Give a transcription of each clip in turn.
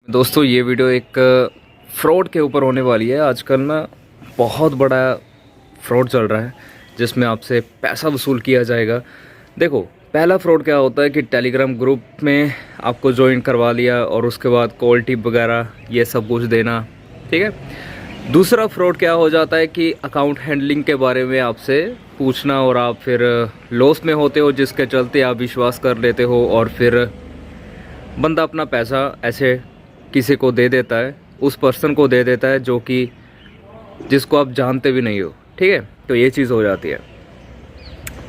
दोस्तों ये वीडियो एक फ्रॉड के ऊपर होने वाली है। आजकल ना बहुत बड़ा फ्रॉड चल रहा है जिसमें आपसे पैसा वसूल किया जाएगा। देखो, पहला फ्रॉड क्या होता है कि टेलीग्राम ग्रुप में आपको ज्वाइन करवा लिया और उसके बाद कॉल टिप वगैरह ये सब कुछ देना, ठीक है। दूसरा फ्रॉड क्या हो जाता है कि अकाउंट हैंडलिंग के बारे में आपसे पूछना और आप फिर लॉस में होते हो, जिसके चलते आप विश्वास कर लेते हो और फिर बंदा अपना पैसा ऐसे किसी को दे देता है, उस पर्सन को दे देता है जो कि जिसको आप जानते भी नहीं हो, ठीक है। तो ये चीज़ हो जाती है।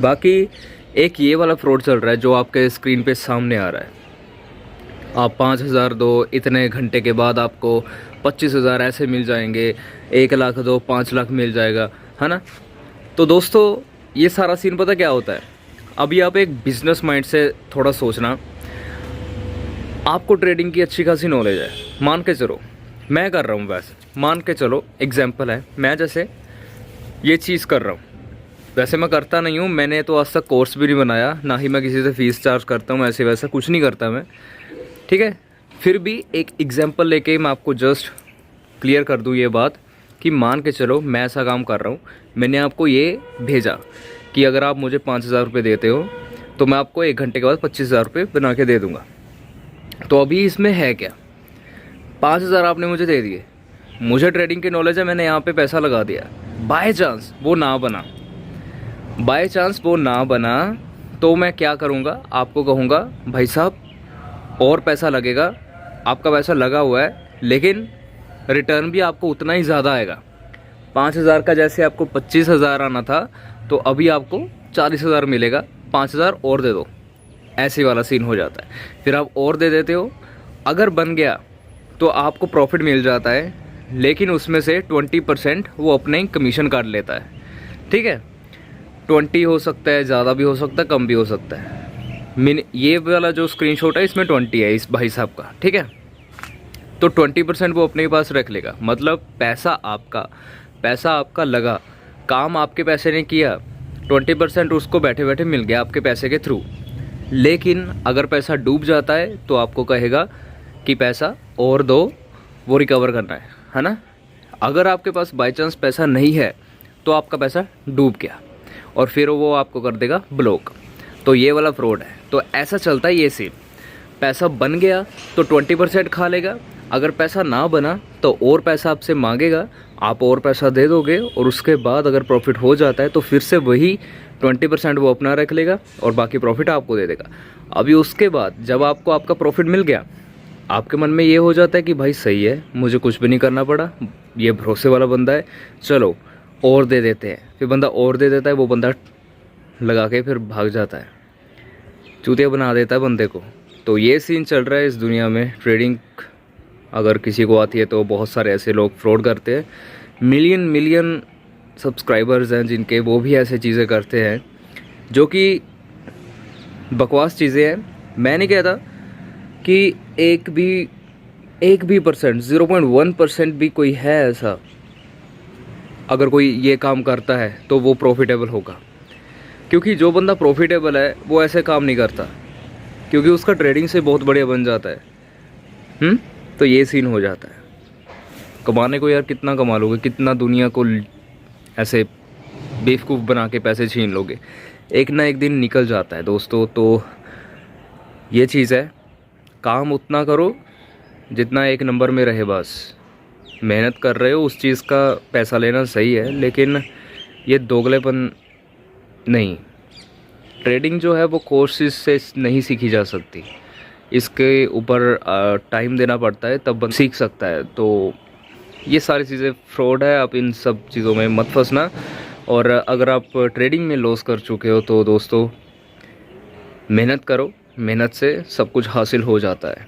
बाकी एक ये वाला फ्रॉड चल रहा है जो आपके स्क्रीन पे सामने आ रहा है। आप 5,000 दो, इतने घंटे के बाद आपको 25,000 ऐसे मिल जाएंगे, 1 लाख दो 5 लाख मिल जाएगा, है ना। तो दोस्तों ये सारा सीन पता क्या होता है। अभी आप एक बिजनेस माइंड से थोड़ा सोचना, आपको ट्रेडिंग की अच्छी खासी नॉलेज है, मान के चलो मैं कर रहा हूँ, वैसे मान के चलो एग्जांपल है, मैं जैसे ये चीज़ कर रहा हूँ, वैसे मैं करता नहीं हूँ, मैंने तो आज तक कोर्स भी नहीं बनाया, ना ही मैं किसी से फ़ीस चार्ज करता हूँ, ऐसे वैसा कुछ नहीं करता मैं, ठीक है। फिर भी एक एग्जांपल लेके मैं आपको जस्ट क्लियर कर दूँ ये बात कि मान के चलो मैं ऐसा काम कर रहा हूँ, मैंने आपको ये भेजा कि अगर आप मुझे 5,000 रुपये देते हो तो मैं आपको 1 घंटे के बाद 25,000 रुपये बना के दे दूँगा। तो अभी इसमें है क्या, 5,000 आपने मुझे दे दिए, मुझे ट्रेडिंग की नॉलेज है, मैंने यहाँ पे पैसा लगा दिया, बाय चांस वो ना बना, तो मैं क्या करूँगा, आपको कहूँगा भाई साहब और पैसा लगेगा, आपका पैसा लगा हुआ है लेकिन रिटर्न भी आपको उतना ही ज़्यादा आएगा। 5,000 का जैसे आपको 25,000 आना था तो अभी आपको 40,000 मिलेगा, 5,000 और दे दो, ऐसे वाला सीन हो जाता है। फिर आप और दे देते हो, अगर बन गया तो आपको प्रॉफिट मिल जाता है, लेकिन उसमें से 20% वो अपने ही कमीशन काट लेता है, ठीक है। 20 हो सकता है, ज़्यादा भी हो सकता है, कम भी हो सकता है। ये वाला जो स्क्रीनशॉट है इसमें 20 है इस भाई साहब का, ठीक है। तो 20% वो अपने पास रख लेगा, मतलब पैसा आपका लगा, काम आपके पैसे ने किया, 20% उसको बैठे बैठे मिल गया आपके पैसे के थ्रू। लेकिन अगर पैसा डूब जाता है तो आपको कहेगा कि पैसा और दो, वो रिकवर करना है ना। अगर आपके पास बाय चांस पैसा नहीं है तो आपका पैसा डूब गया और फिर वो आपको कर देगा ब्लॉक। तो ये वाला फ्रॉड है। तो ऐसा चलता है ये सीन, पैसा बन गया तो 20% खा लेगा, अगर पैसा ना बना तो और पैसा आपसे मांगेगा, आप और पैसा दे दोगे और उसके बाद अगर प्रॉफिट हो जाता है तो फिर से वही 20% वो अपना रख लेगा और बाकी प्रॉफिट आपको दे देगा। अभी उसके बाद जब आपको आपका प्रॉफिट मिल गया, आपके मन में ये हो जाता है कि भाई सही है, मुझे कुछ भी नहीं करना पड़ा, ये भरोसे वाला बंदा है, चलो और दे देते हैं। फिर बंदा और दे देता है, वो बंदा लगा के फिर भाग जाता है, चूतिया बना देता है बंदे को। तो ये सीन चल रहा है इस दुनिया में। ट्रेडिंग अगर किसी को आती है तो बहुत सारे ऐसे लोग फ्रॉड करते हैं, मिलियन सब्सक्राइबर्स हैं जिनके, वो भी ऐसे चीज़ें करते हैं जो कि बकवास चीज़ें हैं। मैं नहीं कहता कि एक भी परसेंट, 0.1% भी कोई है ऐसा, अगर कोई ये काम करता है तो वो प्रॉफिटेबल होगा, क्योंकि जो बंदा प्रॉफिटेबल है वो ऐसे काम नहीं करता, क्योंकि उसका ट्रेडिंग से बहुत बढ़िया बन जाता है। तो ये सीन हो जाता है। कमाने को यार कितना कमा लोगे, कितना दुनिया को ऐसे बेवकूफ़ बना के पैसे छीन लोगे, एक ना एक दिन निकल जाता है दोस्तों। तो ये चीज़ है, काम उतना करो जितना एक नंबर में रहे, बस मेहनत कर रहे हो उस चीज़ का पैसा लेना सही है, लेकिन ये दोगलेपन नहीं। ट्रेडिंग जो है वो कोर्सेज से नहीं सीखी जा सकती, इसके ऊपर टाइम देना पड़ता है, तब बंदा सीख सकता है। तो ये सारी चीज़ें फ्रॉड है, आप इन सब चीज़ों में मत फंसना। और अगर आप ट्रेडिंग में लॉस कर चुके हो तो दोस्तों मेहनत करो, मेहनत से सब कुछ हासिल हो जाता है।